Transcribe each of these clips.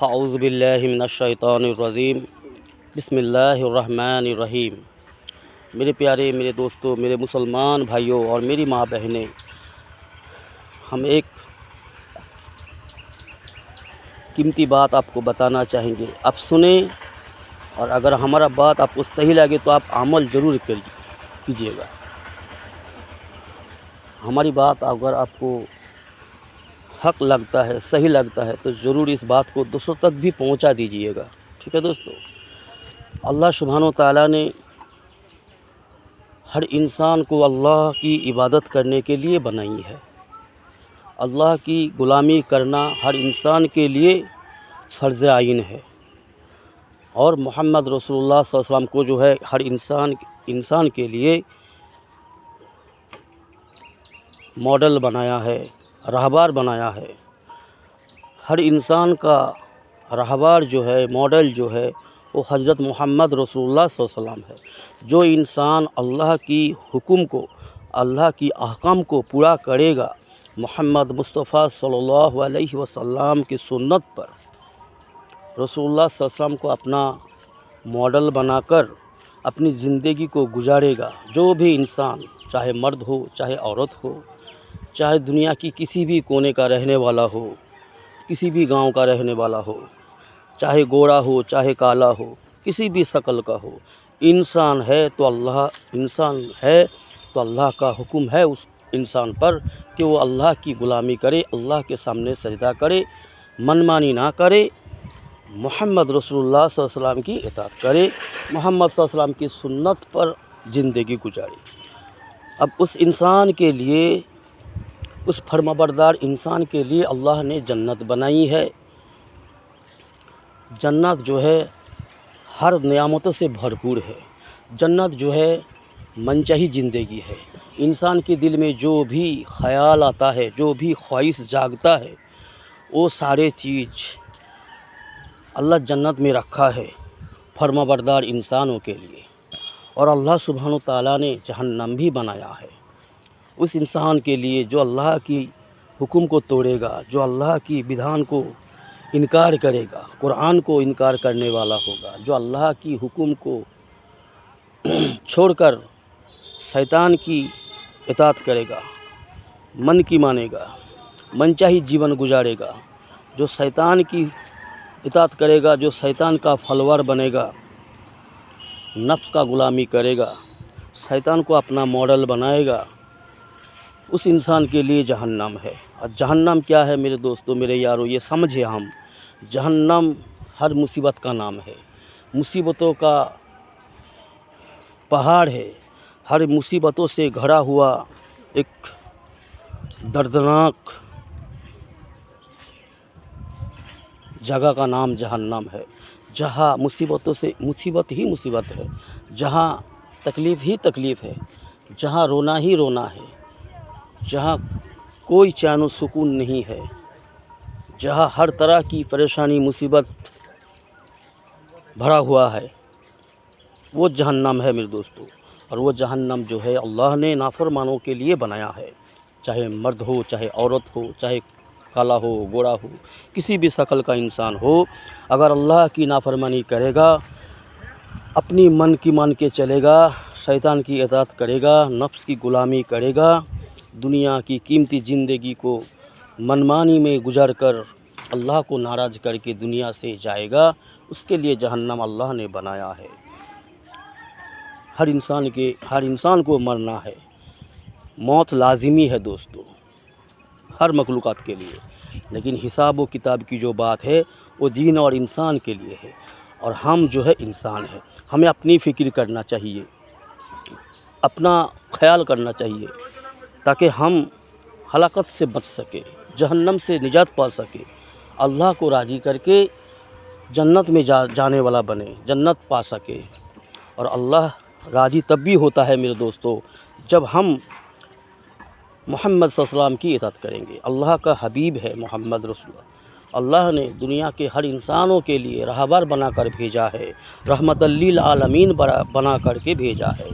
اعوذ باللہ من الشیطان الرجیم بسم اللہ الرحمن الرحیم۔ میرے پیارے، میرے دوستوں، میرے مسلمان بھائیوں اور میری ماں بہنیں، ہم ایک قیمتی بات آپ کو بتانا چاہیں گے۔ آپ سنیں، اور اگر ہمارا بات آپ کو صحیح لگے تو آپ عمل ضرور کیجیے گا۔ ہماری بات اگر آپ کو حق لگتا ہے، صحیح لگتا ہے، تو ضرور اس بات کو دوسروں تک بھی پہنچا دیجیے گا۔ ٹھیک ہے دوستو، اللہ سبحانہ و تعالیٰ نے ہر انسان کو اللہ کی عبادت کرنے کے لیے بنائی ہے۔ اللہ کی غلامی کرنا ہر انسان کے لیے فرض عین ہے، اور محمد رسول اللہ صلی اللہ علیہ وسلم کو جو ہے ہر انسان کے لیے ماڈل بنایا ہے، راہبر بنایا ہے۔ ہر انسان کا راہبر جو ہے، ماڈل جو ہے، وہ حضرت محمد رسول اللہ صلی اللہ علیہ وسلم ہے۔ جو انسان اللہ کی حکم کو، اللہ کی احکام کو پورا کرے گا، محمد مصطفیٰ صلی اللہ علیہ وسلم کی سنت پر رسول اللہ صلی اللہ علیہ وسلم کو اپنا ماڈل بنا کر اپنی زندگی کو گزارے گا، جو بھی انسان، چاہے مرد ہو، چاہے عورت ہو، چاہے دنیا کی کسی بھی کونے کا رہنے والا ہو، کسی بھی گاؤں کا رہنے والا ہو، چاہے گورا ہو، چاہے کالا ہو، کسی بھی شکل کا ہو، انسان ہے تو اللہ کا حکم ہے اس انسان پر کہ وہ اللہ کی غلامی کرے، اللہ کے سامنے سجدہ کرے، منمانی نہ کرے، محمد رسول اللہ صلی اللہ علیہ وسلم کی اطاعت کرے، محمد صلی اللہ علیہ وسلم کی سنت پر زندگی گزارے۔ اب اس انسان کے لیے، اس فرمانبردار انسان کے لیے اللہ نے جنت بنائی ہے۔ جنت جو ہے ہر نعمتوں سے بھرپور ہے۔ جنت جو ہے منچاہی زندگی ہے۔ انسان کے دل میں جو بھی خیال آتا ہے، جو بھی خواہش جاگتا ہے، وہ سارے چیز اللہ جنت میں رکھا ہے فرمانبردار انسانوں کے لیے۔ اور اللہ سبحانہ تعالیٰ نے جہنم بھی بنایا ہے اس انسان کے لیے جو اللہ کی حکم کو توڑے گا، جو اللہ کی بدھان کو انکار کرے گا، قرآن کو انکار کرنے والا ہوگا، جو اللہ کی حکم کو چھوڑ کر شیطان کی اطاعت کرے گا، من کی مانے گا، منچاہی جیون گزارے گا، جو شیطان کی اطاعت کرے گا، جو شیطان کا فالوور بنے گا، نفس کا غلامی کرے گا، شیطان کو اپنا ماڈل بنائے گا، اس انسان کے لیے جہنم ہے۔ اور جہنم کیا ہے میرے دوستو، میرے یارو، یہ سمجھے ہم، جہنم ہر مصیبت کا نام ہے، مصیبتوں کا پہاڑ ہے، ہر مصیبتوں سے گھرا ہوا ایک دردناک جگہ کا نام جہنم ہے، جہاں مصیبت ہی مصیبت ہے، جہاں تکلیف ہی تکلیف ہے، جہاں رونا ہی رونا ہے، جہاں کوئی چین و سکون نہیں ہے، جہاں ہر طرح کی پریشانی مصیبت بھرا ہوا ہے، وہ جہنم ہے میرے دوستو۔ اور وہ جہنم جو ہے اللہ نے نافرمانوں کے لیے بنایا ہے، چاہے مرد ہو، چاہے عورت ہو، چاہے کالا ہو، گورا ہو، کسی بھی شکل کا انسان ہو، اگر اللہ کی نافرمانی کرے گا، اپنی من کی مان کے چلے گا، شیطان کی اطاعت کرے گا، نفس کی غلامی کرے گا، دنیا کی قیمتی زندگی کو منمانی میں گزار کر اللہ کو ناراض کر کے دنیا سے جائے گا، اس کے لیے جہنم اللہ نے بنایا ہے۔ ہر انسان کو مرنا ہے، موت لازمی ہے دوستو، ہر مخلوقات کے لیے، لیکن حساب و کتاب کی جو بات ہے وہ جین اور انسان کے لیے ہے، اور ہم جو ہے انسان ہے، ہمیں اپنی فکر کرنا چاہیے، اپنا خیال کرنا چاہیے، تاکہ ہم ہلاکت سے بچ سکے، جہنم سے نجات پا سکے، اللہ کو راضی کر کے جنت میں جانے والا بنے، جنت پا سکے۔ اور اللہ راضی تب بھی ہوتا ہے میرے دوستو جب ہم محمد صلی اللہ علیہ وسلم کی اطاعت کریں گے۔ اللہ کا حبیب ہے محمد رسول اللہ، اللہ نے دنیا کے ہر انسانوں کے لیے راہبر بنا کر بھیجا ہے، رحمت للعالمین بنا کر کے بھیجا ہے۔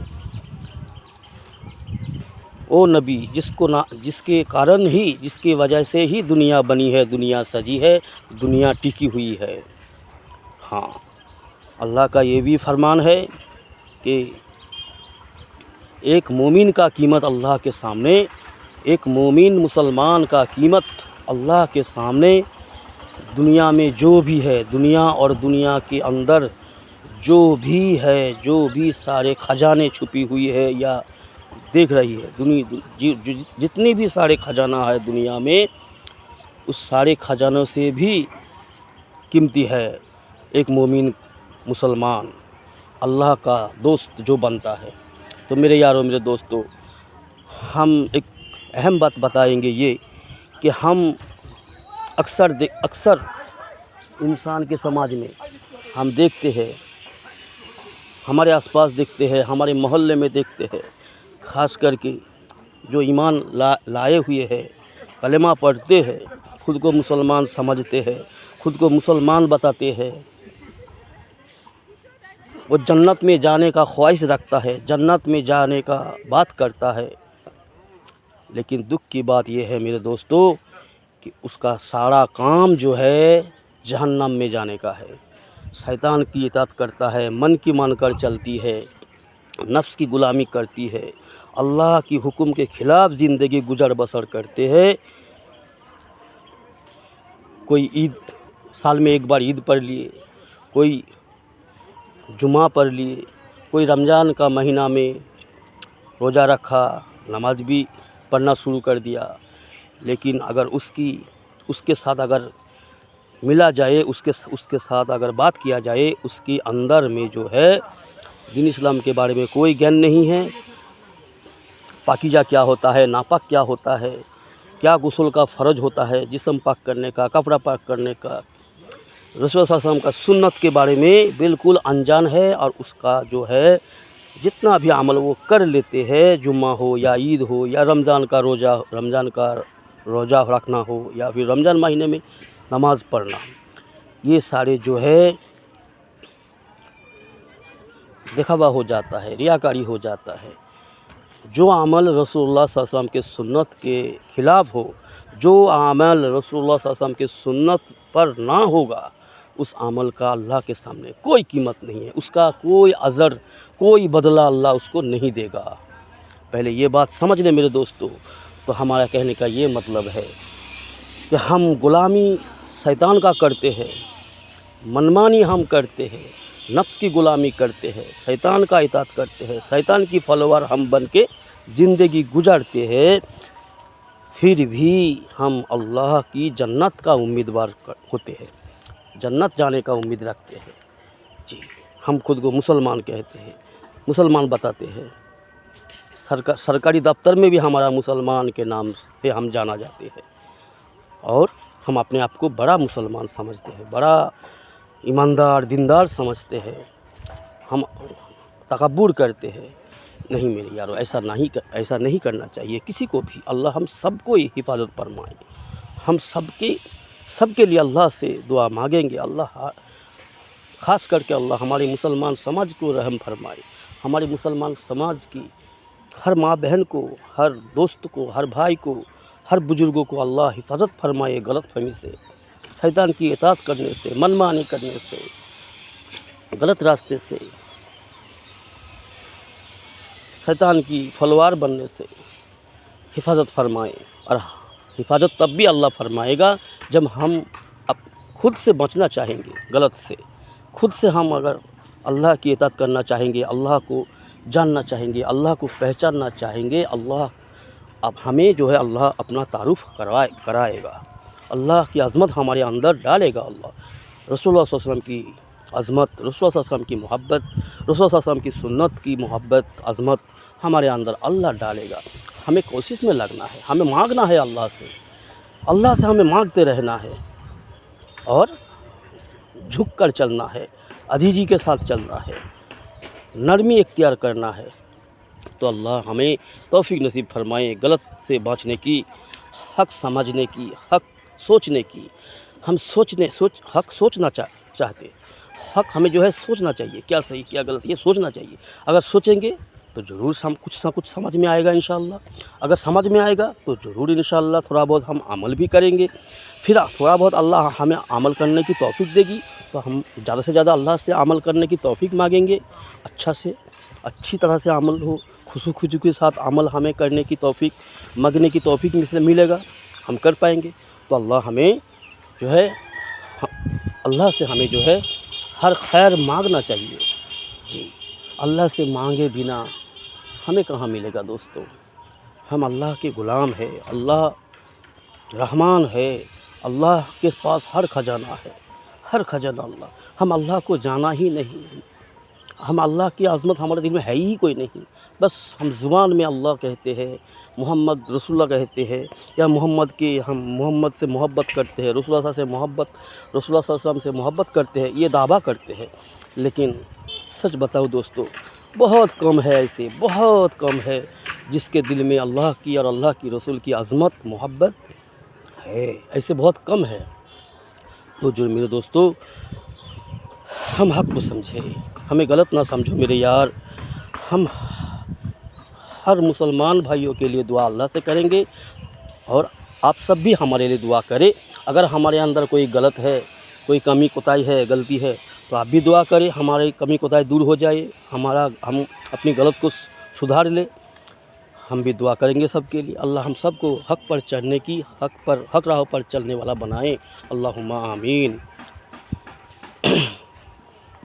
وہ نبی جس کے کارن ہی، جس کی وجہ سے ہی دنیا بنی ہے، دنیا سجی ہے، دنیا ٹکی ہوئی ہے۔ ہاں، اللہ کا یہ بھی فرمان ہے کہ ایک مومن کا قیمت اللہ کے سامنے، ایک مومن مسلمان کا قیمت اللہ کے سامنے، دنیا میں جو بھی ہے، دنیا اور دنیا کے اندر جو بھی ہے، جو بھی سارے خزانے چھپی ہوئی ہے یا دیکھ رہی ہے، جتنی بھی سارے خزانہ ہے دنیا میں، اس سارے خزانوں سے بھی قیمتی ہے ایک مومن مسلمان، اللہ کا دوست جو بنتا ہے۔ تو میرے یاروں، میرے دوستو، ہم ایک اہم بات بتائیں گے یہ کہ ہم اکثر انسان کے سماج میں ہم دیکھتے ہیں، ہمارے آس پاس دیکھتے ہیں، ہمارے محلے میں دیکھتے ہیں، خاص کر کے جو ایمان لائے ہوئے ہیں، کلمہ پڑھتے ہیں، خود کو مسلمان سمجھتے ہیں، خود کو مسلمان بتاتے ہیں، وہ جنت میں جانے کا خواہش رکھتا ہے، جنت میں جانے کا بات کرتا ہے، لیکن دکھ کی بات یہ ہے میرے دوستو کہ اس کا سارا کام جو ہے جہنم میں جانے کا ہے۔ شیطان کی اطاعت کرتا ہے، من کی مان کر چلتی ہے، نفس کی غلامی کرتی ہے، اللہ کی حکم کے خلاف زندگی گزر بسر کرتے ہیں۔ کوئی عید، سال میں ایک بار عید پڑھ لیے، کوئی جمعہ پڑھ لیے، کوئی رمضان کا مہینہ میں روزہ رکھا، نماز بھی پڑھنا شروع کر دیا، لیکن اگر اس کے ساتھ اگر ملا جائے، اس کے ساتھ اگر بات کیا جائے، اس کے اندر میں جو ہے دین اسلام کے بارے میں کوئی گیان نہیں ہے، پاکیزہ کیا ہوتا ہے، ناپاک کیا ہوتا ہے، کیا غسل کا فرض ہوتا ہے، جسم پاک کرنے کا، کپڑا پاک کرنے کا، رسول صلی اللہ علیہ وسلم کا سنت کے بارے میں بالکل انجان ہے، اور اس کا جو ہے جتنا بھی عمل وہ کر لیتے ہیں، جمعہ ہو یا عید ہو یا رمضان کا روزہ رکھنا ہو یا پھر رمضان مہینے میں نماز پڑھنا، یہ سارے جو ہے دکھاوا ہو جاتا ہے، ریاکاری ہو جاتا ہے۔ جو عمل رسول اللہ صلی اللہ علیہ وسلم کے سنت کے خلاف ہو، جو عمل رسول اللہ صلی اللہ علیہ وسلم کے سنت پر نہ ہوگا، اس عمل کا اللہ کے سامنے کوئی قیمت نہیں ہے، اس کا کوئی اجر، کوئی بدلہ اللہ اس کو نہیں دے گا۔ پہلے یہ بات سمجھ لیں میرے دوستو۔ تو ہمارا کہنے کا یہ مطلب ہے کہ ہم غلامی شیطان کا کرتے ہیں، منمانی ہم کرتے ہیں، نفس کی غلامی کرتے ہیں، شیطان کا اطاعت کرتے ہیں، شیطان کی فالوور ہم بن کے زندگی گزارتے ہیں، پھر بھی ہم اللہ کی جنت کا امیدوار ہوتے ہیں، جنت جانے کا امید رکھتے ہیں۔ جی، ہم خود کو مسلمان کہتے ہیں، مسلمان بتاتے ہیں، سرکاری دفتر میں بھی ہمارا مسلمان کے نام سے ہم جانا جاتے ہیں، اور ہم اپنے آپ کو بڑا مسلمان سمجھتے ہیں، بڑا ایماندار دیندار سمجھتے ہیں، ہم تکبر کرتے ہیں۔ نہیں میرے یارو، ایسا نہیں کرنا چاہیے کسی کو بھی۔ اللہ ہم سب کو حفاظت فرمائے، ہم سب کے لیے اللہ سے دعا مانگیں گے، اللہ خاص کر کے اللہ ہمارے مسلمان سماج کو رحم فرمائے، ہمارے مسلمان سماج کی ہر ماں بہن کو، ہر دوست کو، ہر بھائی کو، ہر بزرگوں کو اللہ حفاظت فرمائے غلط فہمی سے، شیطان کی اطاعت کرنے سے، من مانی کرنے سے، غلط راستے سے، شیطان کی فلوار بننے سے حفاظت فرمائے۔ اور حفاظت تب بھی اللہ فرمائے گا جب ہم خود سے بچنا چاہیں گے غلط سے، خود سے ہم اگر اللہ کی اطاعت کرنا چاہیں گے، اللہ کو جاننا چاہیں گے، اللہ کو پہچاننا چاہیں گے، اللہ اب ہمیں جو ہے اللہ اپنا تعارف کرائے گا، اللہ کی عظمت ہمارے اندر ڈالے گا۔ اللہ رسول اللہ صلی اللہ علیہ وسلم کی عظمت، رسول اللہ صلی اللہ علیہ وسلم کی محبت، رسول اللہ صلی اللہ علیہ وسلم کی سنت کی محبت، عظمت ہمارے اندر اللہ ڈالے گا۔ ہمیں کوشش میں لگنا ہے، ہمیں مانگنا ہے اللہ سے ہمیں مانگتے رہنا ہے، اور جھک کر چلنا ہے، عاجزی کے ساتھ چلنا ہے، نرمی اختیار کرنا ہے۔ تو اللہ ہمیں توفیق نصیب فرمائے غلط سے بچنے کی، حق سمجھنے کی، حق سوچنے کی۔ ہم حق سوچنا چاہتے، حق ہمیں جو ہے سوچنا چاہیے، کیا صحیح کیا غلط یہ سوچنا چاہیے۔ اگر سوچیں گے تو ضرور کچھ نہ کچھ سمجھ میں آئے گا انشاءاللہ. اگر سمجھ میں آئے گا تو ضرور انشاءاللہ تھوڑا بہت ہم عمل بھی کریں گے. پھر تھوڑا بہت اللہ ہمیں عمل کرنے کی توفیق دے گی تو ہم زیادہ سے زیادہ اللہ سے عمل کرنے کی توفیق مانگیں گے. اچھی طرح سے عمل ہو، خشوع کے ساتھ عمل ہمیں کرنے کی توفیق مانگنے کی توفیق ملے گا، ہم کر پائیں گے. تو اللہ ہمیں جو ہے اللہ سے ہمیں جو ہے ہر خیر مانگنا چاہیے. جی اللہ سے مانگے بنا ہمیں کہاں ملے گا دوستو. ہم اللہ کے غلام ہے، اللہ رحمان ہے، اللہ کے پاس ہر خزانہ ہے، ہر خزانہ اللہ. ہم اللہ کو جانا ہی نہیں، ہم اللہ کی عظمت ہمارے دل میں ہے ہی کوئی نہیں. بس ہم زبان میں اللہ کہتے ہیں، محمد رسول اللہ کہتے ہیں، یا ہم محمد سے محبت کرتے ہیں، رسول اللہ صلی اللہ علیہ وسلم سے محبت کرتے ہیں، یہ دعویٰ کرتے ہیں. لیکن سچ بتاؤ دوستو، بہت کم ہے، ایسے بہت کم ہے جس کے دل میں اللہ کی اور اللہ کی رسول کی عظمت محبت ہے. ایسے بہت کم ہے. تو جو میرے دوستو، ہم حق کو سمجھے، ہمیں غلط نہ سمجھو میرے یار. ہم ہر مسلمان بھائیوں کے لیے دعا اللہ سے کریں گے، اور آپ سب بھی ہمارے لیے دعا کریں. اگر ہمارے اندر کوئی غلط ہے، کوئی کمی کوتاہی ہے، غلطی ہے، تو آپ بھی دعا کریں ہماری کمی کوتاہی دور ہو جائے، ہم اپنی غلط کو سدھار لیں. ہم بھی دعا کریں گے سب کے لیے. اللہ ہم سب کو حق پر چلنے کی، حق راہ پر چلنے والا بنائیں. اللہم آمین.